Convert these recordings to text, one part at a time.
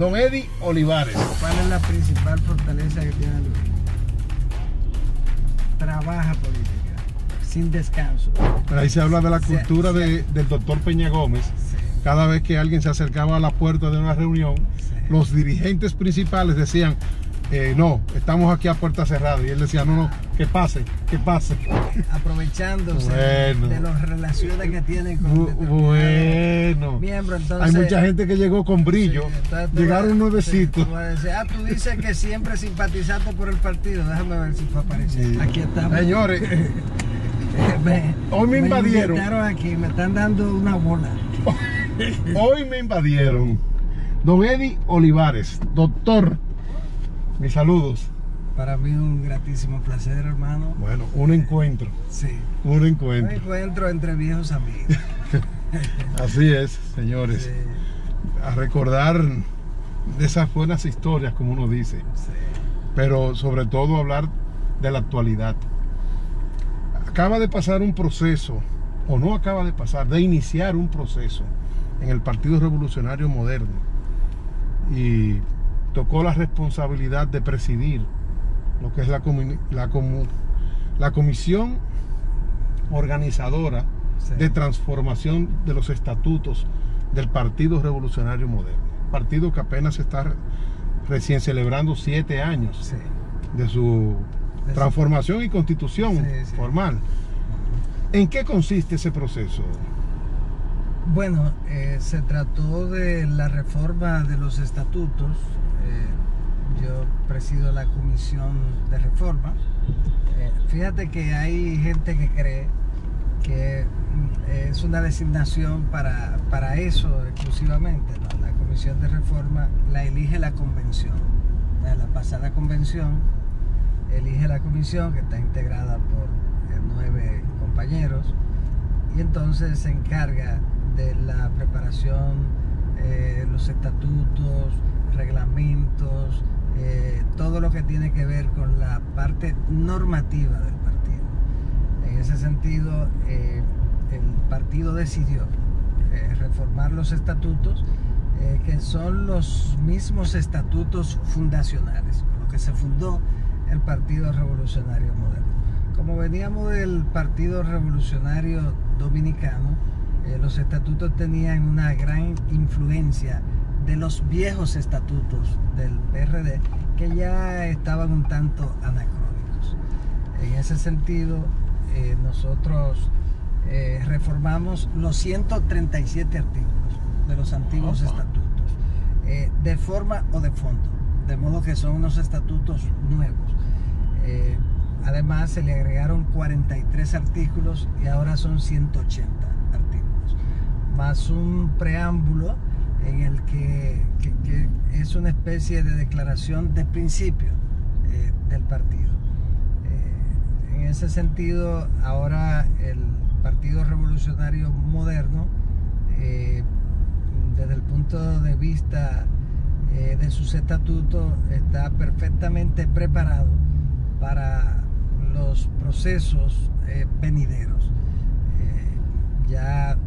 Don Eddie Olivares. ¿Cuál es la principal fortaleza que tiene Luis? Trabaja política, sin descanso. Pero ahí se habla de la cultura del doctor Peña Gómez. Sí. Cada vez que alguien se acercaba a la puerta de una reunión, Sí. los dirigentes principales decían, no, estamos aquí a puerta cerrada. Y él decía, no, que pase, que pase. Aprovechándose de las relaciones que tienen con miembros. Entonces, hay mucha gente que llegó con brillo, llegaron nuevecitos. Tú dices que siempre simpatizaste por el partido. Déjame ver si fue apareciendo. Sí. Aquí estamos. Señores, hoy me invadieron. Me aquí, me están dando una bola. Hoy me invadieron. Don Eddie Olivares, doctor, mis saludos. Para mí un gratísimo placer, hermano. Bueno, un encuentro. Sí. Un encuentro. Un encuentro entre viejos amigos. Así es, señores. Sí. A recordar de esas buenas historias, como uno dice. Sí. Pero sobre todo hablar de la actualidad. Acaba de pasar un proceso, o no acaba de pasar, de iniciar un proceso en el Partido Revolucionario Moderno. Y tocó la responsabilidad de presidir lo que es la comisión organizadora de transformación de los estatutos del Partido Revolucionario Moderno. Partido que apenas está recién celebrando 7 años de su transformación y constitución formal. ¿En qué consiste ese proceso? Bueno, se trató de la reforma de los estatutos. Yo presido la comisión de reforma. Fíjate que hay gente que cree que es una designación para eso exclusivamente, ¿no? La comisión de reforma la elige la convención. La pasada convención elige la comisión, que está integrada por 9 compañeros, y entonces se encarga de la preparación, los estatutos, reglamentos, todo lo que tiene que ver con la parte normativa del partido. En ese sentido, el partido decidió reformar los estatutos, que son los mismos estatutos fundacionales, con los que se fundó el Partido Revolucionario Moderno. Como veníamos del Partido Revolucionario Dominicano, los estatutos tenían una gran influencia de los viejos estatutos del PRD, que ya estaban un tanto anacrónicos. En ese sentido, nosotros reformamos los 137 artículos de los antiguos estatutos, de forma o de fondo, de modo que son unos estatutos nuevos. Además, se le agregaron 43 artículos y ahora son 180 artículos, más un preámbulo en el que es una especie de declaración de principio del partido. En ese sentido, ahora el Partido Revolucionario Moderno, desde el punto de vista de sus estatutos, está perfectamente preparado para los procesos venideros. Ya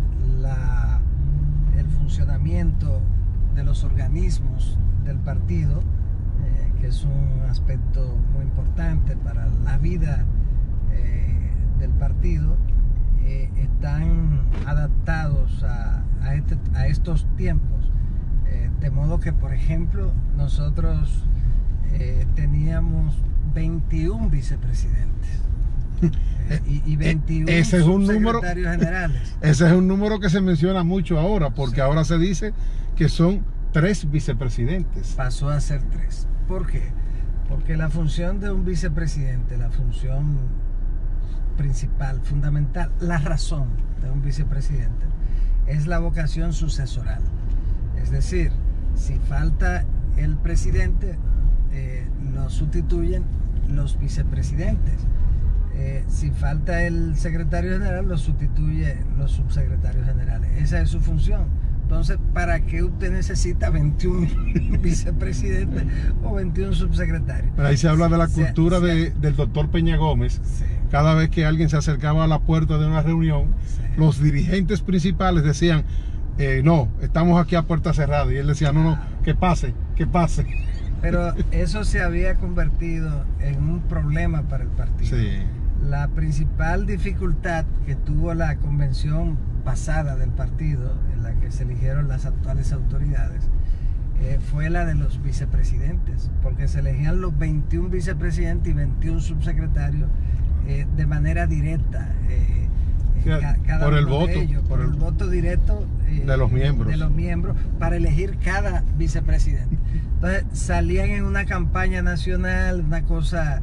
el funcionamiento de los organismos del partido, que es un aspecto muy importante para la vida del partido, están adaptados a estos tiempos, de modo que, por ejemplo, nosotros teníamos 21 vicepresidentes y 21 ese es un número, secretarios generales. Ese es un número que se menciona mucho ahora, porque ahora se dice que son 3 vicepresidentes. Pasó a ser 3. ¿Por qué? Porque la función de un vicepresidente, la función principal, fundamental, la razón de un vicepresidente es la vocación sucesoral. Es decir, si falta el presidente, lo sustituyen los vicepresidentes. Si falta el secretario general, lo sustituye los subsecretarios generales. Esa es su función. Entonces, ¿para qué usted necesita 21 vicepresidentes o 21 subsecretarios? Pero ahí se habla de la cultura del doctor Peña Gómez. Sí. Cada vez que alguien se acercaba a la puerta de una reunión, los dirigentes principales decían, no, estamos aquí a puerta cerrada. Y él decía, no, que pase, que pase. Pero eso se había convertido en un problema para el partido. Sí. La principal dificultad que tuvo la convención pasada del partido, en la que se eligieron las actuales autoridades, fue la de los vicepresidentes, porque se elegían los 21 vicepresidentes y 21 subsecretarios de manera directa. Cada por el uno voto, de ellos, por el voto directo de los miembros para elegir cada vicepresidente. Entonces salían en una campaña nacional, una cosa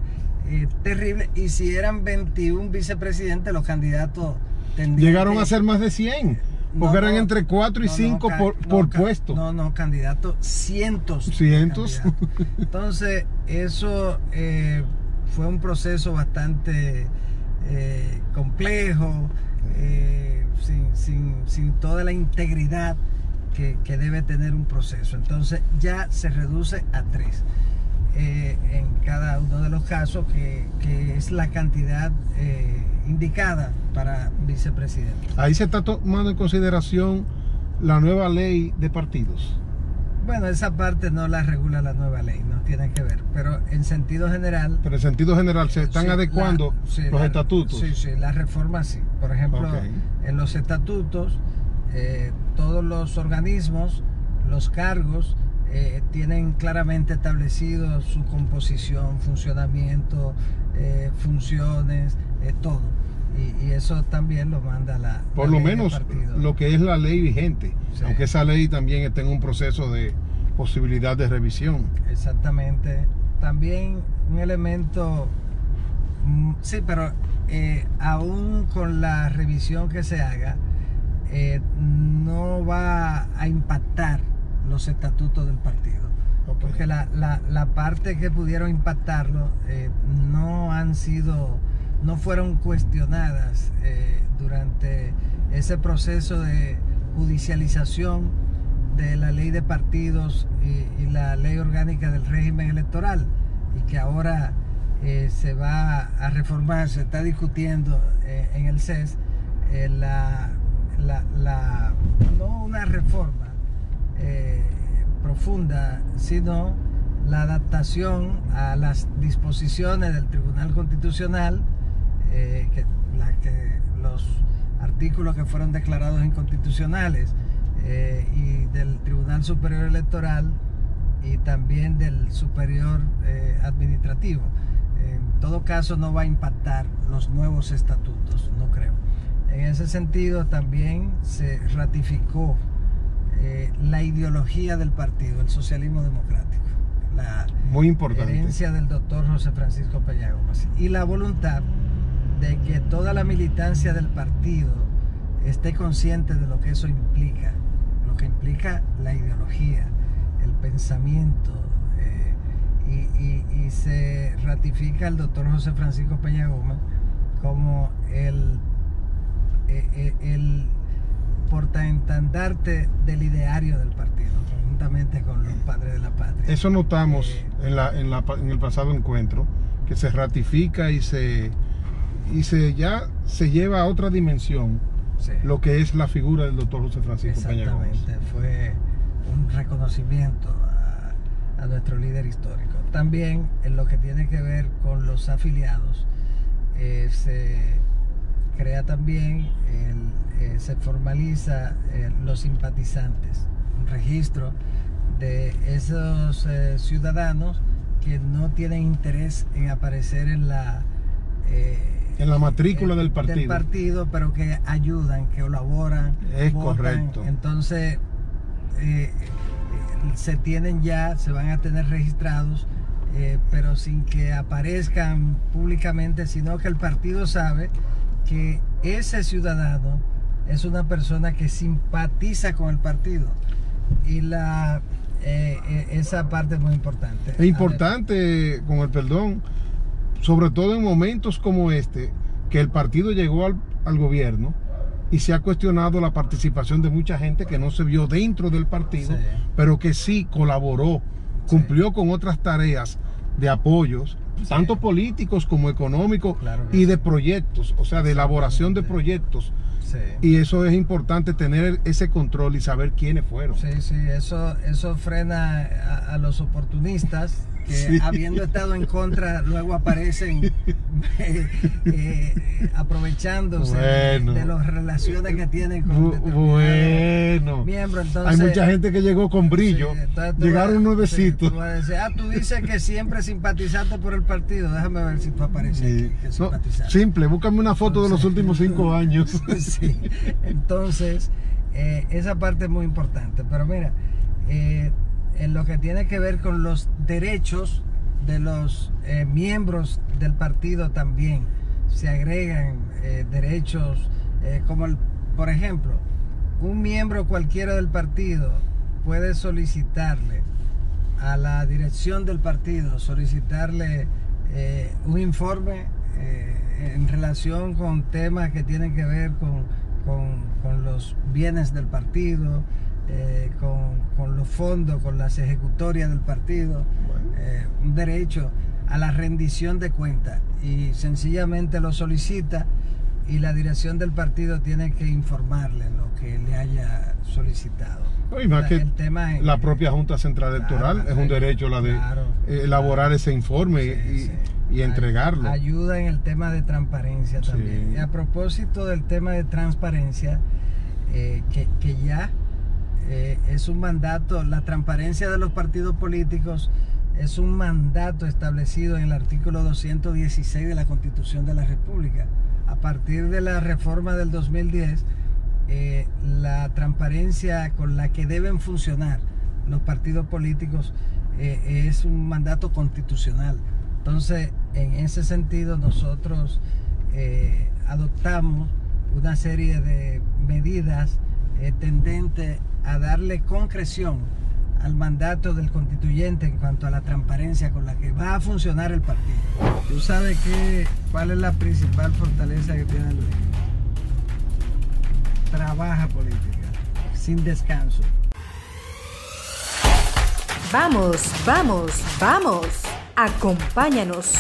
terrible, y si eran 21 vicepresidentes, los candidatos llegaron a ser más de 100, porque eran entre 4 y 5 por puesto. No, candidatos, cientos. Entonces eso fue un proceso bastante complejo, sin toda la integridad que debe tener un proceso. Entonces ya se reduce a 3 en cada uno de los casos, que es la cantidad indicada para vicepresidente. Ahí se está tomando en consideración la nueva ley de partidos. Bueno, esa parte no la regula la nueva ley, no tiene que ver, pero en sentido general... Pero en sentido general, ¿se están adecuando los estatutos? Sí, la reforma sí. Por ejemplo, en los estatutos, todos los organismos, los cargos, tienen claramente establecido su composición, funcionamiento, funciones, todo. Y eso también lo manda por lo menos lo que es la ley vigente, sí. Aunque esa ley también está en un proceso de posibilidad de revisión. Exactamente. También un elemento, sí, pero aún con la revisión que se haga, no va a impactar los estatutos del partido. Porque la parte que pudieron impactarlo no fueron cuestionadas durante ese proceso de judicialización de la ley de partidos y la ley orgánica del régimen electoral, y que ahora se va a reformar, se está discutiendo en el CES no una reforma profunda, sino la adaptación a las disposiciones del Tribunal Constitucional, los artículos que fueron declarados inconstitucionales, y del Tribunal Superior Electoral y también del Superior Administrativo. En todo caso no va a impactar los nuevos estatutos, no creo. En ese sentido también se ratificó la ideología del partido, el socialismo democrático, la muy importante herencia del doctor José Francisco Peña Gómez, y la voluntad de que toda la militancia del partido esté consciente de lo que eso implica, lo que implica la ideología, el pensamiento, y se ratifica el doctor José Francisco Peña Gómez como el portaestandarte del ideario del partido, conjuntamente con los padres de la patria. Eso notamos en el pasado encuentro, que se ratifica y ya se lleva a otra dimensión, sí, lo que es la figura del doctor José Francisco Peña Gómez. Exactamente, fue un reconocimiento a nuestro líder histórico. También en lo que tiene que ver con los afiliados, se crea también, se formaliza los simpatizantes, un registro de esos ciudadanos que no tienen interés en aparecer en la matrícula del partido, pero que ayudan, que colaboran, es votan. Correcto. Entonces se van a tener registrados, pero sin que aparezcan públicamente, sino que el partido sabe que ese ciudadano es una persona que simpatiza con el partido, y esa parte es muy importante. Es importante, con el perdón, sobre todo en momentos como este, que el partido llegó al gobierno y se ha cuestionado la participación de mucha gente que no se vio dentro del partido, sí, pero que sí colaboró, cumplió, sí, con otras tareas de apoyos, sí, tanto políticos como económicos, claro, y de proyectos, o sea, de elaboración de proyectos Sí. Y eso es importante, tener ese control y saber quiénes fueron. Sí, sí, eso frena a los oportunistas que Sí. habiendo estado en contra luego aparecen aprovechándose de las relaciones que tienen con determinados miembros. Entonces, hay mucha gente que llegó con brillo, llegaron nuevecitos. Tú dices que siempre simpatizaste por el partido, déjame ver si tú apareces aquí, que simpatizaste. Simple, búscame una foto de los últimos 5 años. Sí. Entonces, esa parte es muy importante, pero mira, en lo que tiene que ver con los derechos de los miembros del partido también se agregan derechos como por ejemplo, un miembro cualquiera del partido puede solicitarle a la dirección del partido, solicitarle un informe en relación con temas que tienen que ver con los bienes del partido, con los fondos, con las ejecutorias del partido, un derecho a la rendición de cuentas, y sencillamente lo solicita y la dirección del partido tiene que informarle lo que le haya solicitado. Y más que el tema es, la propia Junta Central Electoral es un derecho la de elaborar ese informe y entregarlo. Ayuda en el tema de transparencia también. Sí. Y a propósito del tema de transparencia, que ya es un mandato, la transparencia de los partidos políticos es un mandato establecido en el artículo 216 de la Constitución de la República. A partir de la reforma del 2010, la transparencia con la que deben funcionar los partidos políticos es un mandato constitucional. Entonces, en ese sentido, nosotros adoptamos una serie de medidas tendentes a darle concreción al mandato del constituyente en cuanto a la transparencia con la que va a funcionar el partido. ¿Tú sabes cuál es la principal fortaleza que tiene Luis? Trabaja política, sin descanso. Vamos, vamos, vamos. Acompáñanos.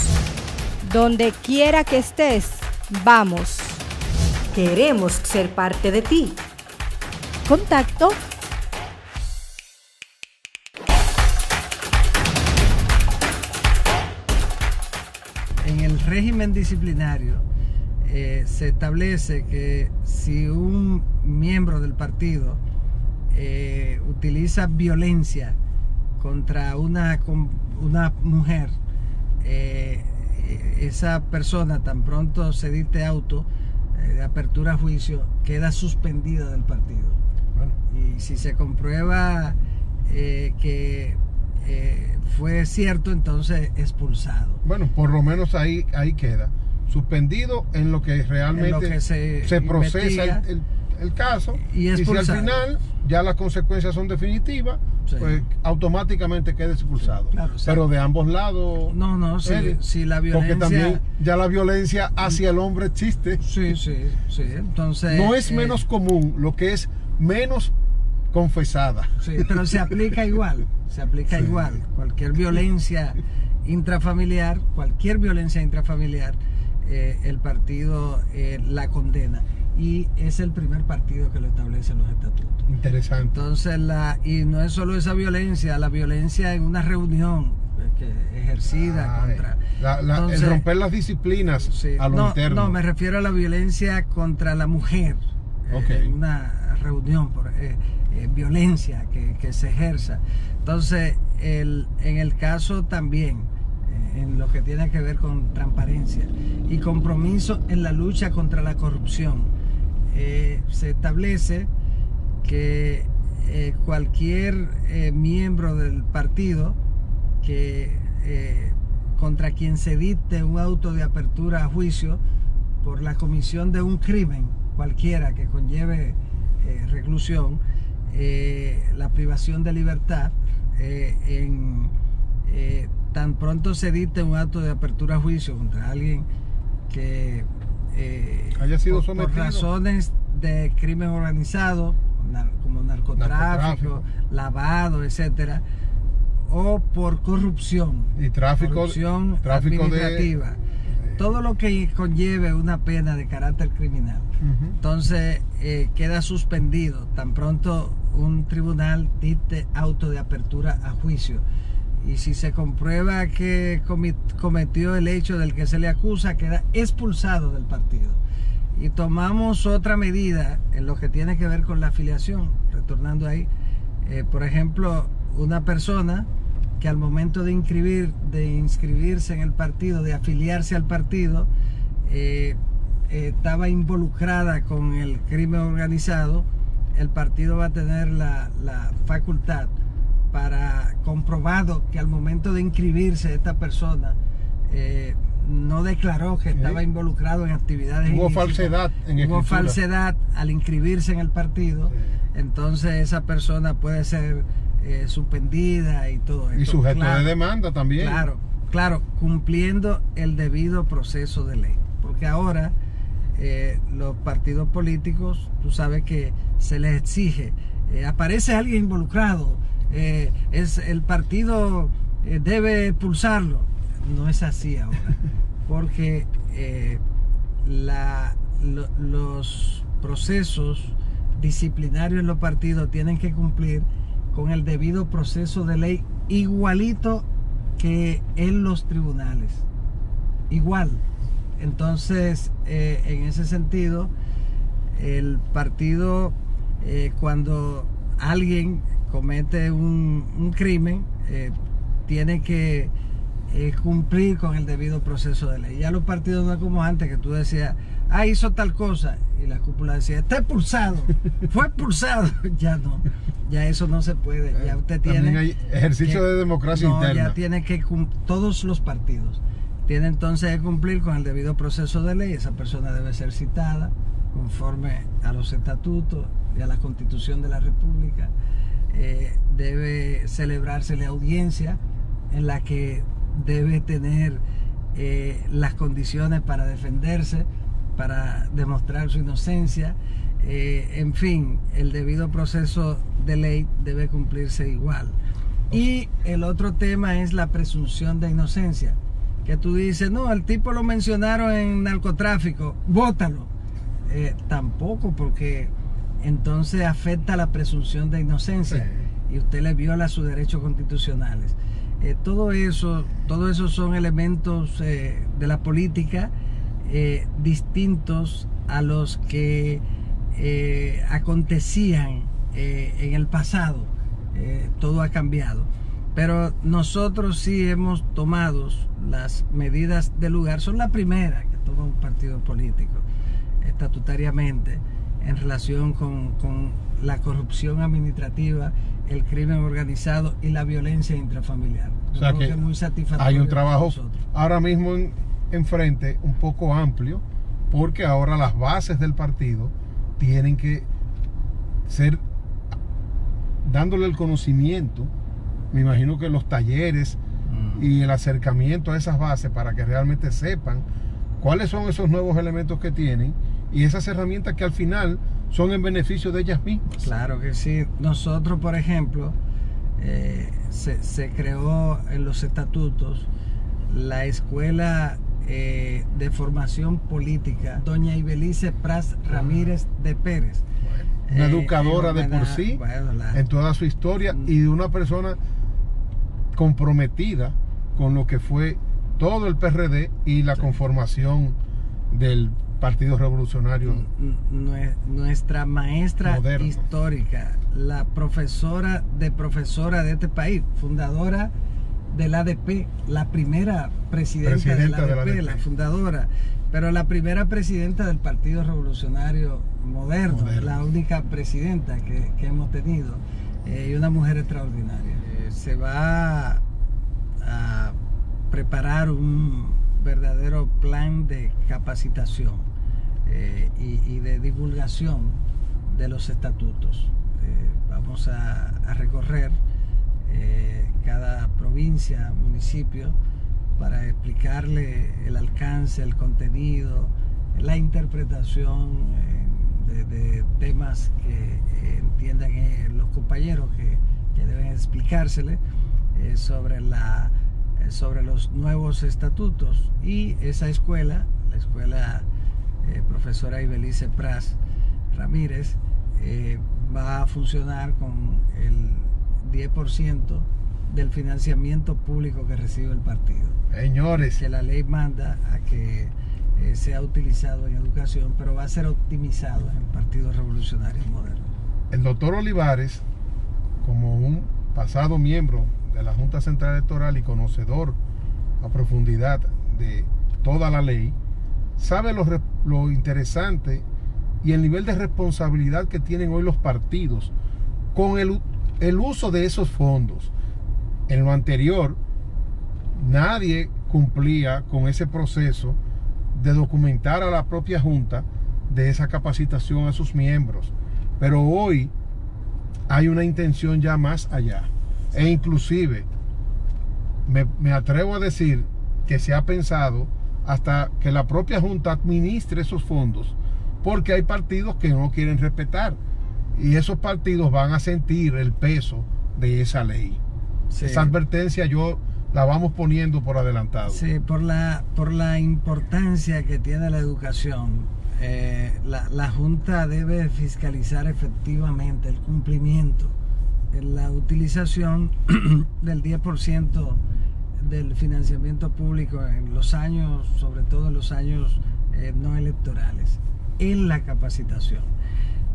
Donde quiera que estés, vamos. Queremos ser parte de ti. Contacto. En el régimen disciplinario se establece que si un miembro del partido utiliza violencia contra una mujer, esa persona, tan pronto se dicte auto de apertura a juicio, queda suspendida del partido. Bueno. Y si se comprueba que fue cierto, entonces expulsado. Bueno, por lo menos ahí queda. Suspendido en lo que realmente se procesa el caso. Y si al final ya las consecuencias son definitivas, pues automáticamente queda expulsado. Claro, pero de ambos lados. No, si la violencia. Porque también ya la violencia hacia el hombre existe. Sí. Entonces. No es menos común, lo que es menos confesada. Sí, pero se aplica igual. Igual. Cualquier violencia intrafamiliar, el partido la condena. Y es el primer partido que lo establece en los estatutos. Interesante. Entonces, y no es solo esa violencia, la violencia en una reunión ejercida contra... Entonces, el romper las disciplinas a lo interno. No, me refiero a la violencia contra la mujer. En una reunión, violencia que se ejerza. Entonces, en el caso también, en lo que tiene que ver con transparencia y compromiso en la lucha contra la corrupción, se establece que cualquier miembro del partido contra quien se dicte un auto de apertura a juicio por la comisión de un crimen cualquiera que conlleve reclusión, la privación de libertad, tan pronto se dicte un acto de apertura a juicio contra alguien que haya sido sometido por razones de crimen organizado, como narcotráfico, lavado, etcétera, o por corrupción y tráfico administrativa. todo lo que conlleve una pena de carácter criminal. Entonces queda suspendido tan pronto un tribunal dicte auto de apertura a juicio. Y si se comprueba que cometió el hecho del que se le acusa, queda expulsado del partido. Y tomamos otra medida en lo que tiene que ver con la afiliación, retornando ahí. Por ejemplo, una persona que al momento de inscribirse en el partido, de afiliarse al partido, estaba involucrada con el crimen organizado, el partido va a tener la facultad para, comprobado que al momento de inscribirse esta persona no declaró que estaba involucrado en actividades hubo ilícitas, falsedad hubo falsedad al inscribirse en el partido, entonces esa persona puede ser suspendida y todo esto. Y sujeto de demanda también. Claro, cumpliendo el debido proceso de ley. Porque ahora los partidos políticos, tú sabes que se les exige, aparece alguien involucrado, el partido debe expulsarlo. No es así ahora, porque los procesos disciplinarios en los partidos tienen que cumplir con el debido proceso de ley, igualito que en los tribunales, igual. Entonces, en ese sentido, el partido, cuando alguien comete un crimen, tiene que cumplir con el debido proceso de ley. Ya los partidos no es como antes, que tú decías, hizo tal cosa, y la cúpula decía, está expulsado, fue expulsado. Ya no, ya eso no se puede. Ya usted tiene hay ejercicio de democracia interna. Ya tiene que todos los partidos tienen entonces que cumplir con el debido proceso de ley. Esa persona debe ser citada conforme a los estatutos y a la Constitución de la República. Debe celebrarse la audiencia en la que debe tener las condiciones para defenderse, para demostrar su inocencia. En fin, el debido proceso de ley debe cumplirse igual. Y el otro tema es la presunción de inocencia, que tú dices, no, el tipo lo mencionaron en narcotráfico, bótalo. Tampoco, porque entonces afecta la presunción de inocencia, y usted le viola sus derechos constitucionales. Todo eso son elementos de la política distintos a los que acontecían en el pasado. Todo ha cambiado, pero nosotros sí hemos tomado las medidas del lugar. Son la primera que toma un partido político estatutariamente en relación con la corrupción administrativa, el crimen organizado y la violencia intrafamiliar. O sea que es muy satisfactorio. Hay un trabajo ahora mismo enfrente un poco amplio, porque ahora las bases del partido tienen que ser dándole el conocimiento, me imagino que los talleres y el acercamiento a esas bases para que realmente sepan cuáles son esos nuevos elementos que tienen y esas herramientas que al final son en beneficio de ellas mismas. Claro que sí. Nosotros, por ejemplo, se creó en los estatutos la Escuela de Formación Política doña Ibelice Pras Ramírez de Pérez. Una educadora de por sí, en toda su historia, y de una persona comprometida con lo que fue todo el PRD y la conformación del Partido Revolucionario. Nuestra maestra moderno, histórica, la profesora de este país, fundadora del ADP, la primera presidenta del ADP, la fundadora, pero la primera presidenta del Partido Revolucionario moderno, la única presidenta que hemos tenido, y una mujer extraordinaria. Se va a preparar un verdadero plan de capacitación y de divulgación de los estatutos. Vamos a recorrer cada provincia, municipio, para explicarle el alcance, el contenido, la interpretación de temas que entiendan los compañeros que deben explicársele sobre la sobre los nuevos estatutos, y esa escuela, la escuela profesora Ibelice Pras Ramírez, va a funcionar con el 10% del financiamiento público que recibe el partido. Señores, Que la ley manda a que sea utilizado en educación, pero va a ser optimizado en el Partido Revolucionario Moderno. el doctor Olivares, como un pasado miembro de la Junta Central Electoral y conocedor a profundidad de toda la ley, sabe lo interesante y el nivel de responsabilidad que tienen hoy los partidos con el uso de esos fondos. En lo anterior, nadie cumplía con ese proceso de documentar a la propia Junta de esa capacitación a sus miembros. Pero hoy hay una intención ya más allá. E inclusive, me atrevo a decir que se ha pensado hasta que la propia Junta administre esos fondos, porque hay partidos que no quieren respetar, y esos partidos van a sentir el peso de esa ley. Sí. Esa advertencia yo la vamos poniendo por adelantado. Sí, por la importancia que tiene la educación, la Junta debe fiscalizar efectivamente el cumplimiento, la utilización del 10% del financiamiento público en los años, sobre todo en los años no electorales, en la capacitación.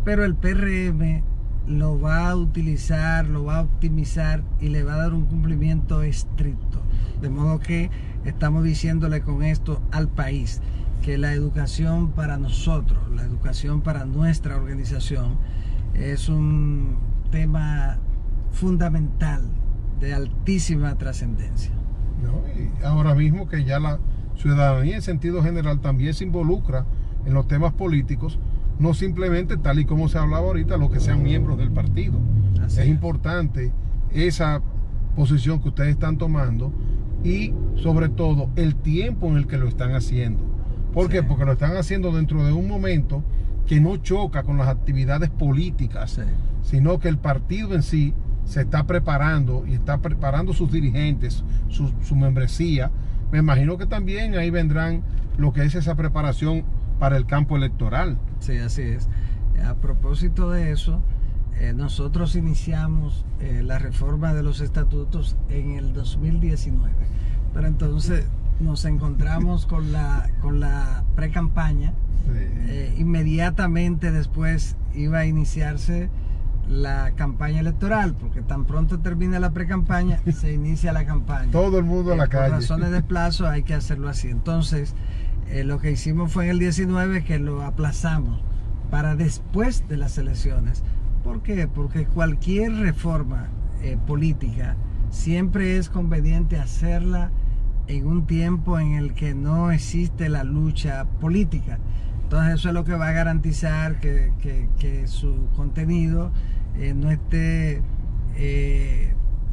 Pero el PRM lo va a utilizar, lo va a optimizar y le va a dar un cumplimiento estricto. De modo que estamos diciéndole con esto al país que la educación para nosotros, la educación para nuestra organización, es un tema fundamental, de altísima trascendencia. ¿No? Y ahora mismo que ya la ciudadanía en sentido general también se involucra en los temas políticos, no simplemente tal y como se hablaba ahorita, los que sean miembros del partido. Así es importante esa posición que ustedes están tomando y sobre todo el tiempo en el que lo están haciendo. ¿Por qué? Porque lo están haciendo dentro de un momento que no choca con las actividades políticas, sino que el partido en sí se está preparando y está preparando sus dirigentes, su membresía. Me imagino que también ahí vendrán lo que es esa preparación para el campo electoral. Sí, así es. A propósito de eso, nosotros iniciamos la reforma de los estatutos en el 2019, pero entonces nos encontramos con la pre-campaña. Sí. Inmediatamente después iba a iniciarse la campaña electoral, porque tan pronto termina la pre-campaña, se inicia la campaña. Todo el mundo a la calle. Por razones de plazo hay que hacerlo así. Entonces, lo que hicimos fue en el 19 que lo aplazamos para después de las elecciones. ¿Por qué? Porque cualquier reforma política siempre es conveniente hacerla en un tiempo en el que no existe la lucha política. Entonces eso es lo que va a garantizar que su contenido no esté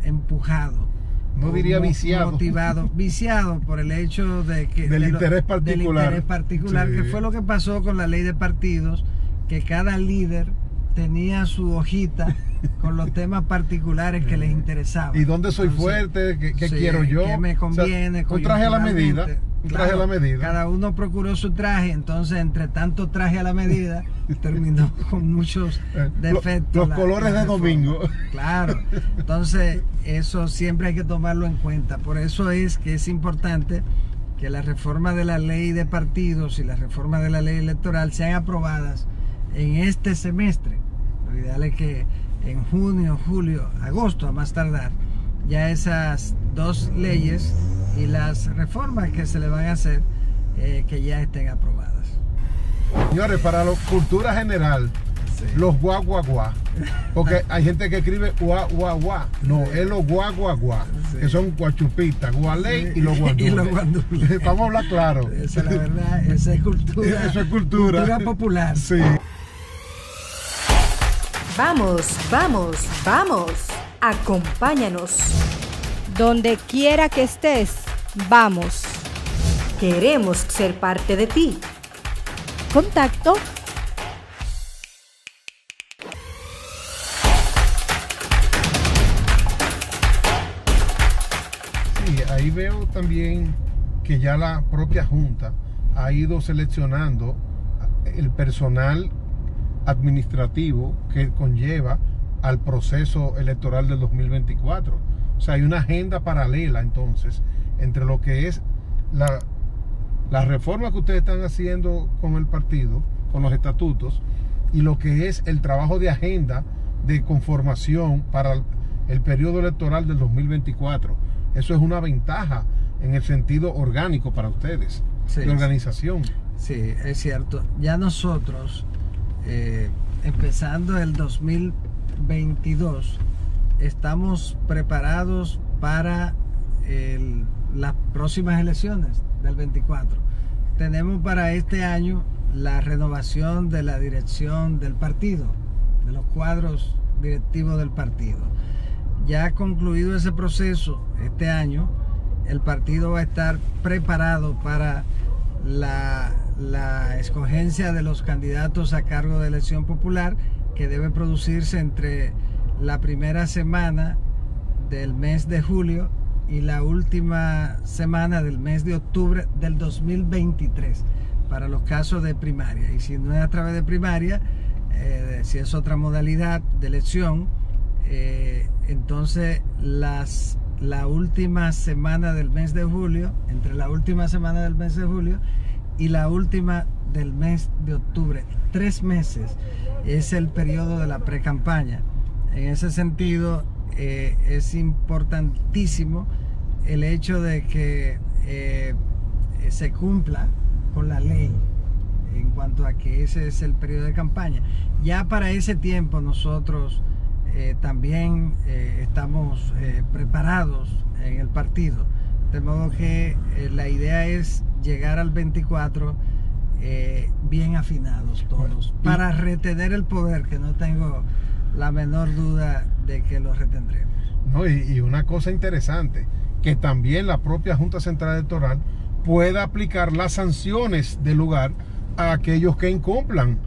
empujado. No diría viciado. Motivado, viciado por el hecho de que del interés particular. Sí. Que fue lo que pasó con la ley de partidos, que cada líder tenía su hojita con los temas particulares que les interesaban. ¿Y dónde soy fuerte? ¿Qué quiero yo? ¿Qué me conviene? O sea, un traje a la medida. Un traje a la medida. Cada uno procuró su traje, entonces entre tanto traje a la medida terminó con muchos defectos. Los colores de domingo. Claro, entonces eso siempre hay que tomarlo en cuenta. Por eso es que es importante que la reforma de la ley de partidos y la reforma de la ley electoral sean aprobadas en este semestre. Lo ideal es que en junio, julio, agosto a más tardar, ya esas dos leyes y las reformas que se le van a hacer que ya estén aprobadas. Señores, para la cultura general, sí, los guaguaguá, porque hay gente que escribe guaguaguá, no, es los guaguaguá, sí, que son guachupitas, gualey, sí, y los guandules. Vamos a hablar claro. Esa es la verdad, esa es cultura. Eso es cultura. Cultura popular. Sí. Vamos, vamos, vamos. Acompáñanos. Donde quiera que estés, vamos. Queremos ser parte de ti. Contacto Sí, ahí veo también que ya la propia Junta ha ido seleccionando el personal administrativo que conlleva al proceso electoral del 2024. O sea, hay una agenda paralela entonces entre lo que es la reforma que ustedes están haciendo con el partido, con los estatutos, y lo que es el trabajo de agenda de conformación para el periodo electoral del 2024. Eso es una ventaja en el sentido orgánico para ustedes, sí, de organización. Sí, es cierto. Ya nosotros, empezando el 2022, estamos preparados para las próximas elecciones del 24. Tenemos para este año la renovación de la dirección del partido, de los cuadros directivos del partido. Ya concluido ese proceso este año, el partido va a estar preparado para la escogencia de los candidatos a cargo de elección popular, que debe producirse entre la primera semana del mes de julio y la última semana del mes de octubre del 2023 para los casos de primaria. Y si no es a través de primaria, si es otra modalidad de elección, entonces la última semana del mes de julio, entre la última semana del mes de julio y la última del mes de octubre, 3 meses es el periodo de la pre-campaña. En ese sentido, es importantísimo el hecho de que se cumpla con la ley en cuanto a que ese es el periodo de campaña. Ya para ese tiempo nosotros también estamos preparados en el partido, de modo que la idea es llegar al 24 bien afinados todos, para retener el poder, que no tengo la menor duda de que lo retendremos. No, y una cosa interesante, que también la propia Junta Central Electoral pueda aplicar las sanciones del lugar a aquellos que incumplan,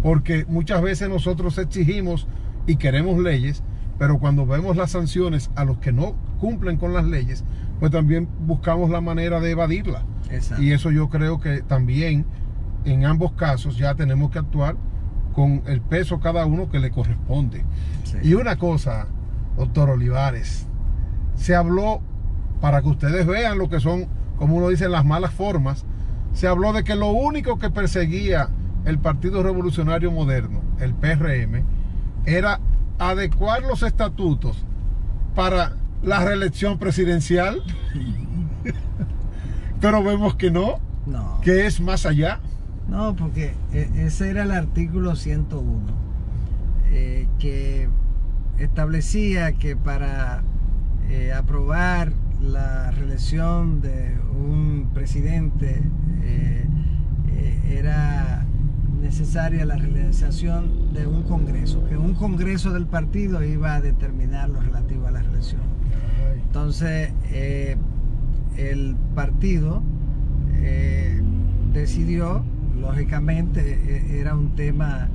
porque muchas veces nosotros exigimos y queremos leyes, pero cuando vemos las sanciones a los que no cumplen con las leyes, pues también buscamos la manera de evadirla. Exacto. Y eso yo creo que también en ambos casos ya tenemos que actuar con el peso cada uno que le corresponde. Sí. Y una cosa, doctor Olivares, se habló, para que ustedes vean lo que son, como uno dice, las malas formas, se habló de que lo único que perseguía el Partido Revolucionario Moderno, el PRM, era adecuar los estatutos para la reelección presidencial. Pero vemos que no, que es más allá. No, porque ese era el artículo 101, que establecía que para aprobar la reelección de un presidente era necesaria la realización de un congreso, que un congreso del partido iba a determinar lo relativo a la reelección. Entonces el partido decidió, lógicamente era un tema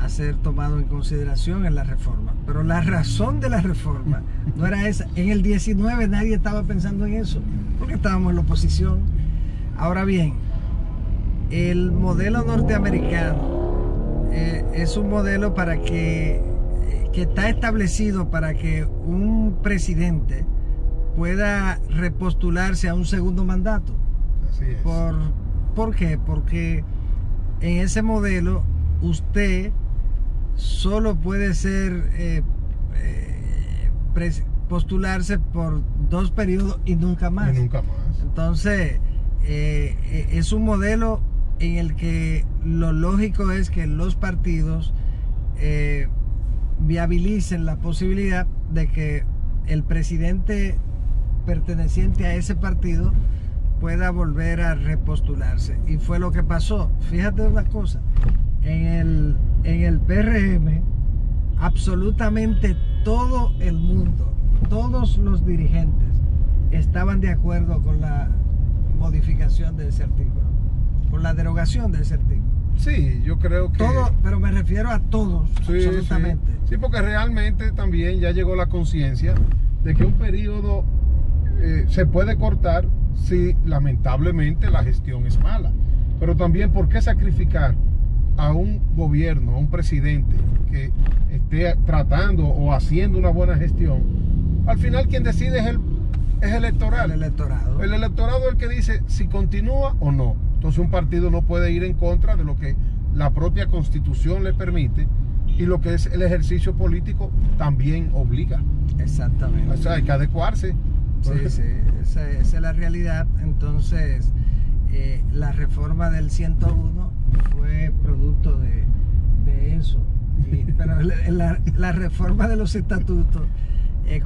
a ser tomado en consideración en la reforma, pero la razón de la reforma no era esa. En el 19 nadie estaba pensando en eso, porque estábamos en la oposición. Ahora bien, el modelo norteamericano es un modelo para que está establecido para que un presidente pueda repostularse a un segundo mandato. Así es. ¿Por qué? Porque en ese modelo usted solo puede ser postularse por 2 periodos y nunca más. Y nunca más. Entonces es un modelo en el que lo lógico es que los partidos viabilicen la posibilidad de que el presidente perteneciente a ese partido pueda volver a repostularse. Y fue lo que pasó. Fíjate una cosa, en el PRM absolutamente todo el mundo, todos los dirigentes estaban de acuerdo con la modificación de ese artículo, con la derogación de ese artículo. Sí, yo creo que... Todo, pero me refiero a todos, sí, absolutamente. Sí, porque realmente también ya llegó la conciencia de que un periodo se puede cortar si lamentablemente la gestión es mala. Pero también, ¿por qué sacrificar a un gobierno, a un presidente que esté tratando o haciendo una buena gestión? Al final quien decide es el electorado. El electorado es el que dice si continúa o no. Entonces un partido no puede ir en contra de lo que la propia Constitución le permite, y lo que es el ejercicio político también obliga. Exactamente. O sea, hay que adecuarse. Sí, esa es la realidad. Entonces, la reforma del 101 fue producto de eso. Pero la reforma de los estatutos,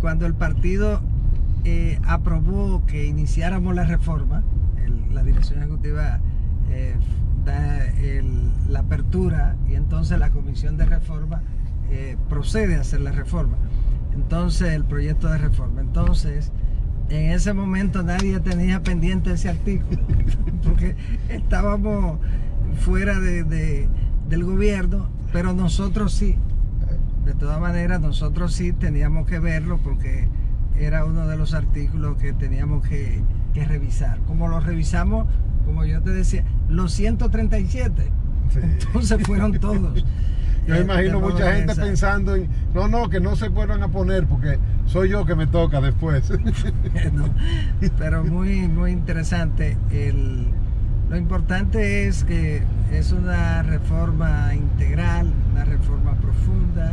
cuando el partido aprobó que iniciáramos la reforma, la dirección ejecutiva da la apertura, y entonces la comisión de reforma procede a hacer la reforma. Entonces, el proyecto de reforma. Entonces, en ese momento nadie tenía pendiente ese artículo, porque estábamos fuera del gobierno, pero nosotros sí. De todas maneras, nosotros sí teníamos que verlo, porque era uno de los artículos que teníamos que revisar. Como lo revisamos, como yo te decía, los 137. Sí. Entonces fueron todos. Yo imagino mucha gente pensando en, que no se vuelvan a poner, porque soy yo que me toca después. No, pero muy, muy interesante. Lo importante es que es una reforma integral, una reforma profunda,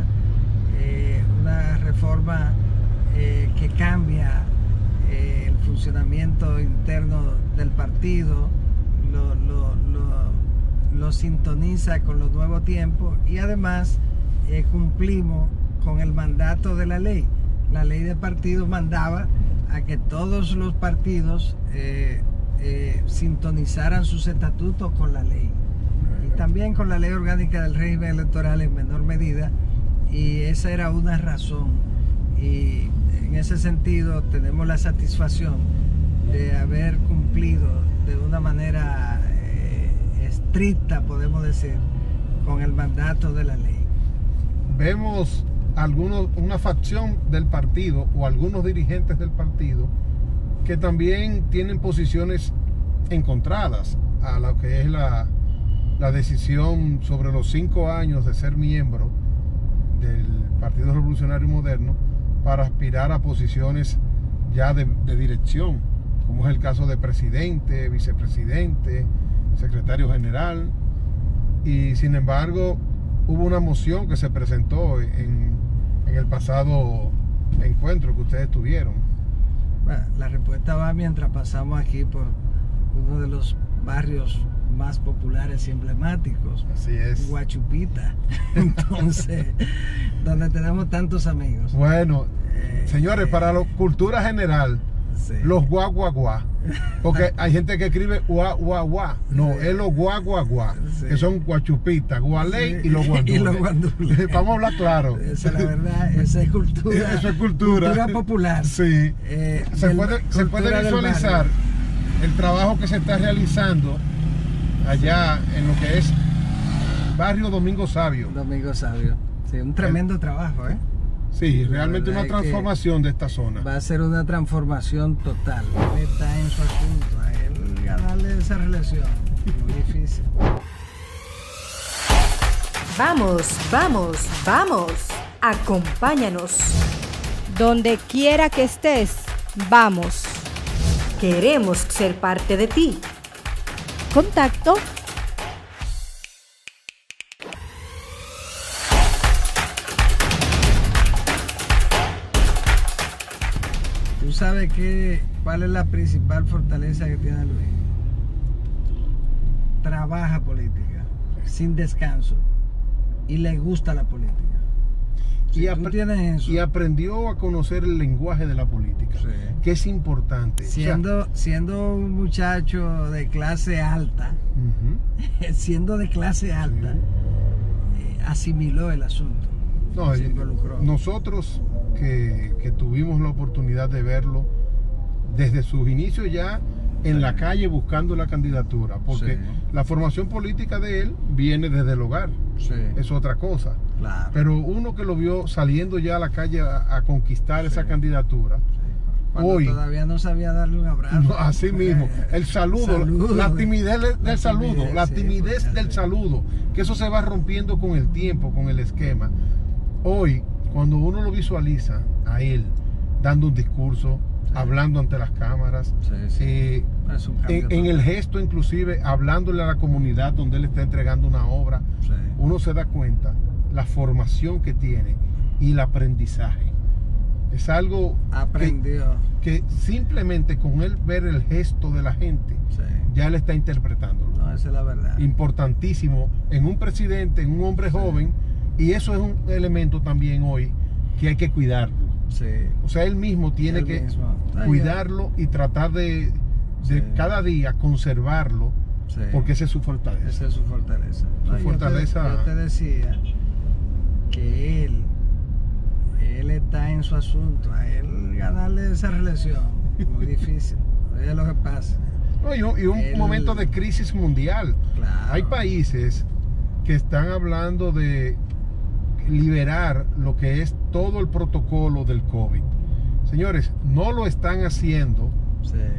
una reforma que cambia el funcionamiento interno del partido, lo sintoniza con los nuevos tiempos, y además cumplimos con el mandato de la ley. La ley de partidos mandaba a que todos los partidos sintonizaran sus estatutos con la ley, y también con la ley orgánica del régimen electoral en menor medida, y esa era una razón. Y en ese sentido tenemos la satisfacción de haber cumplido de una manera estricta, podemos decir, con el mandato de la ley. Vemos una facción del partido o algunos dirigentes del partido que también tienen posiciones encontradas a lo que es la decisión sobre los 5 años de ser miembro del Partido Revolucionario Moderno, para aspirar a posiciones ya de dirección, como es el caso de presidente, vicepresidente, secretario general. Y sin embargo hubo una moción que se presentó en el pasado encuentro que ustedes tuvieron. Bueno, la respuesta va mientras pasamos aquí por uno de los barrios más populares y emblemáticos. Así es. Guachupita. Entonces, donde tenemos tantos amigos. Bueno, señores, para la cultura general, sí, los guaguaguá, porque hay gente que escribe guaguaguá, no, sí, es los guaguaguá, sí, que son Guachupita, Gualey, sí, y los guandules. Y los guandules. Vamos a hablar claro. Esa es la verdad, esa es cultura. Eso es cultura. Cultura popular. Sí. Se puede visualizar el trabajo que se está realizando allá en lo que es Barrio Domingo Sabio. Domingo Sabio. Sí, un tremendo trabajo, ¿eh? Sí, realmente una transformación de esta zona. Va a ser una transformación total. Él está en su asunto. A él ganarle esa reelección muy difícil. Vamos, vamos, vamos. Acompáñanos. Donde quiera que estés, vamos. Queremos ser parte de ti. Contacto. ¿Tú sabes cuál es la principal fortaleza que tiene Luis? Trabaja política, sin descanso, y le gusta la política. Y aprendió a conocer el lenguaje de la política, sí, que es importante. Siendo un muchacho de clase alta, siendo de clase alta, sí, asimiló el asunto. No, se involucró. Nosotros que tuvimos la oportunidad de verlo desde sus inicios ya en la calle buscando la candidatura, porque sí, la formación política de él viene desde el hogar, sí, es otra cosa. Claro. Pero uno que lo vio saliendo ya a la calle a conquistar, sí, esa candidatura, sí, Cuando hoy todavía no sabía darle un abrazo. no, así mismo, el saludo, la timidez del saludo, la timidez del saludo, que eso se va rompiendo con el tiempo, con el esquema. Hoy, cuando uno lo visualiza a él dando un discurso, hablando ante las cámaras, Es un cambio en el gesto inclusive, hablándole a la comunidad donde él está entregando una obra, uno se da cuenta la formación que tiene y el aprendizaje. Es algo que simplemente con él ver el gesto de la gente, ya él está interpretándolo. No, esa es la verdad. Importantísimo en un presidente, en un hombre joven, y eso es un elemento también hoy que hay que cuidarlo. O sea, él mismo tiene que cuidarlo y tratar de cada día conservarlo, porque esa es su fortaleza. Esa es su fortaleza. Su fortaleza. Yo te decía que él está en su asunto. A él ganarle esa reelección muy difícil. Es lo que pasa. No, y un momento de crisis mundial. Claro. Hay países que están hablando de liberar lo que es todo el protocolo del COVID. Señores, no lo están haciendo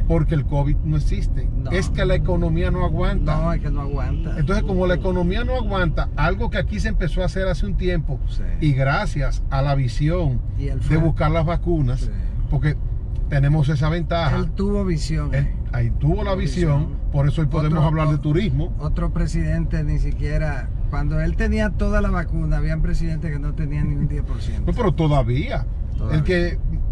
porque el COVID no existe. No. Es que la economía no aguanta. No, es que no aguanta. Entonces, como la economía no aguanta, algo que aquí se empezó a hacer hace un tiempo, y gracias a la visión de buscar las vacunas, porque tenemos esa ventaja. Él tuvo visión. Ahí tuvo la visión, por eso hoy podemos hablar de turismo. Otro presidente ni siquiera, cuando él tenía toda la vacuna, habían presidentes que no tenían ni un 10%. No, pero todavía.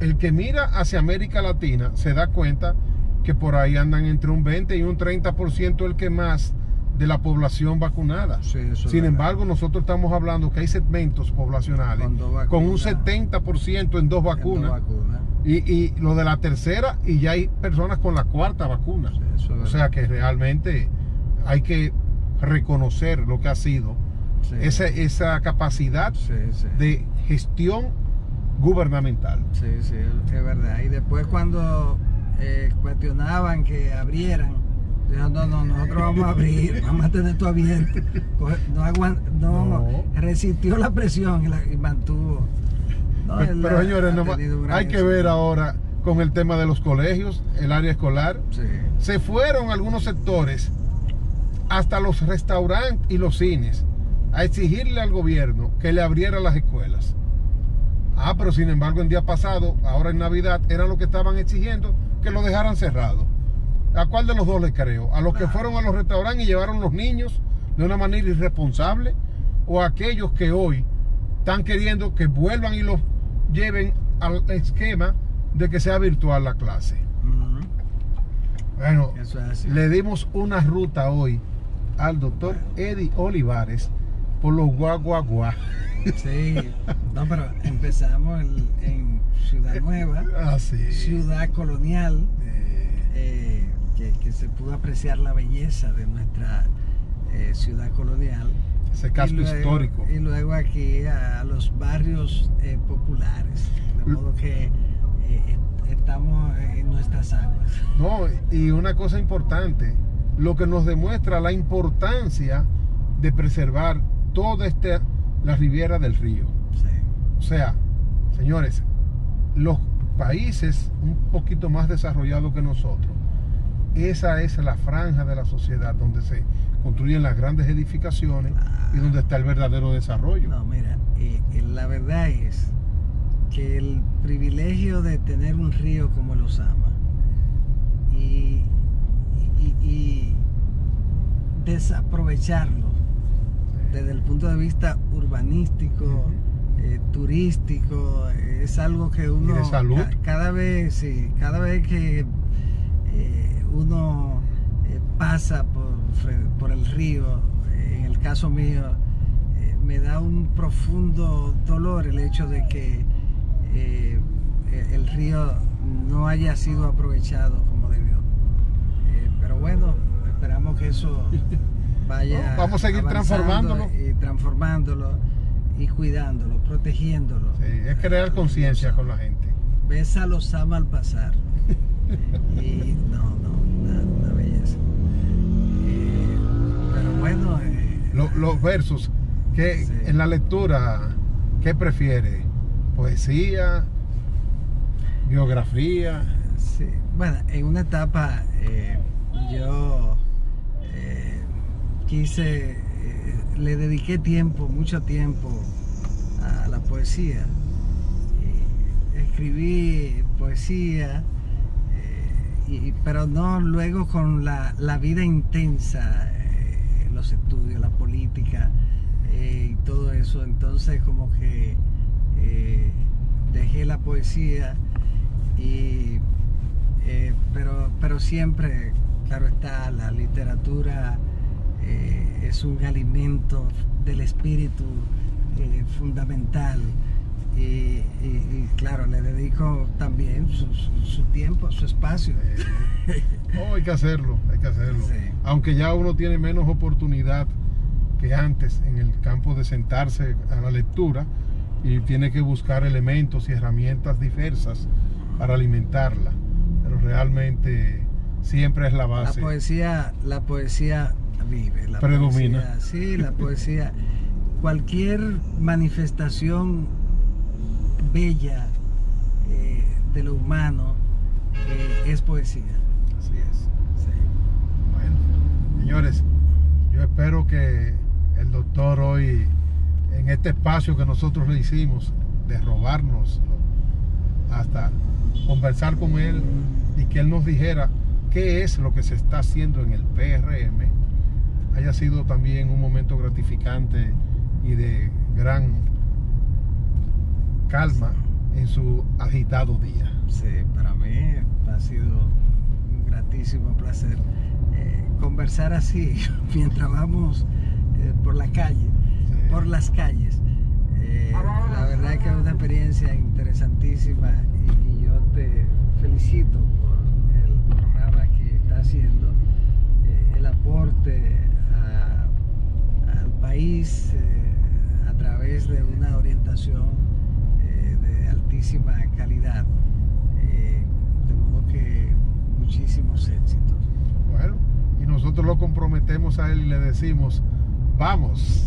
El que mira hacia América Latina se da cuenta que por ahí andan entre un 20 y un 30% el que más de la población vacunada. Sin embargo, nosotros estamos hablando que hay segmentos poblacionales con un 70% en dos vacunas. Y lo de la tercera, y ya hay personas con la cuarta vacuna. O sea que realmente hay que reconocer lo que ha sido esa capacidad de gestión gubernamental. Es verdad. Y después cuando cuestionaban que abrieran, dijeron, no, nosotros vamos a abrir, vamos a tener todo abierto. No, resistió la presión y mantuvo. Pero señores, hay que ver ahora con el tema de los colegios, el área escolar. Se fueron algunos sectores hasta los restaurantes y los cines a exigirle al gobierno que le abriera las escuelas. Pero sin embargo, el día pasado, ahora en Navidad, eran los que estaban exigiendo que lo dejaran cerrado. ¿A cuál de los dos le creo? ¿A los que fueron a los restaurantes y llevaron los niños de una manera irresponsable? ¿O a aquellos que hoy están queriendo que vuelvan y los lleven al esquema de que sea virtual la clase? Bueno, le dimos una ruta hoy al doctor Eddie Olivares por los guaguaguá. No, pero empezamos en Ciudad Nueva, ciudad colonial, que se pudo apreciar la belleza de nuestra ciudad colonial. Ese casco histórico. Y luego aquí a los barrios populares, de modo que estamos en nuestras aguas. No, y una cosa importante, lo que nos demuestra la importancia de preservar toda la ribera del río. O sea, señores, los países un poquito más desarrollados que nosotros, esa es la franja de la sociedad donde se construyen las grandes edificaciones y donde está el verdadero desarrollo. No, mira, la verdad es que el privilegio de tener un río como el Ozama y desaprovecharlo desde el punto de vista urbanístico, turístico, es algo que uno, ¿y de salud? Cada vez que uno pasa por el río, en el caso mío, me da un profundo dolor el hecho de que el río no haya sido aprovechado como debió. Pero bueno, esperamos que eso vaya, vamos a seguir transformándolo y cuidándolo, protegiéndolo. Es crear conciencia con la gente. Ves a los Sama al pasar y una belleza. Pero bueno, los versos que en la lectura, ¿qué prefiere? ¿Poesía? ¿Biografía? Sí, bueno, en una etapa yo le dediqué mucho tiempo a la poesía. Escribí poesía, pero no luego con la vida intensa, los estudios, la política y todo eso. Entonces como que dejé la poesía, pero siempre, claro está, la literatura es un alimento del espíritu fundamental. Y claro, le dedico también su tiempo, su espacio. Hay que hacerlo, hay que hacerlo. Sí. Aunque ya uno tiene menos oportunidad que antes en el campo de sentarse a la lectura y tiene que buscar elementos y herramientas diversas para alimentarla. Pero realmente siempre es la base. La poesía vive. Predomina. Poesía, sí, la poesía. Cualquier manifestación bella de lo humano es poesía. Así es. Sí. Bueno, señores, yo espero que el doctor hoy, en este espacio que nosotros le hicimos, de robarnos hasta conversar con él y que él nos dijera qué es lo que se está haciendo en el PRM, haya sido también un momento gratificante y de gran calma en su agitado día. Sí, para mí ha sido un gratísimo placer conversar así mientras vamos por la calle, Sí. por las calles. La verdad es que es una experiencia interesantísima y yo te felicito por el programa que está haciendo, el aporte al país a través de una orientación de altísima calidad, de modo que muchísimos éxitos. Bueno, y nosotros lo comprometemos a él y le decimos, vamos.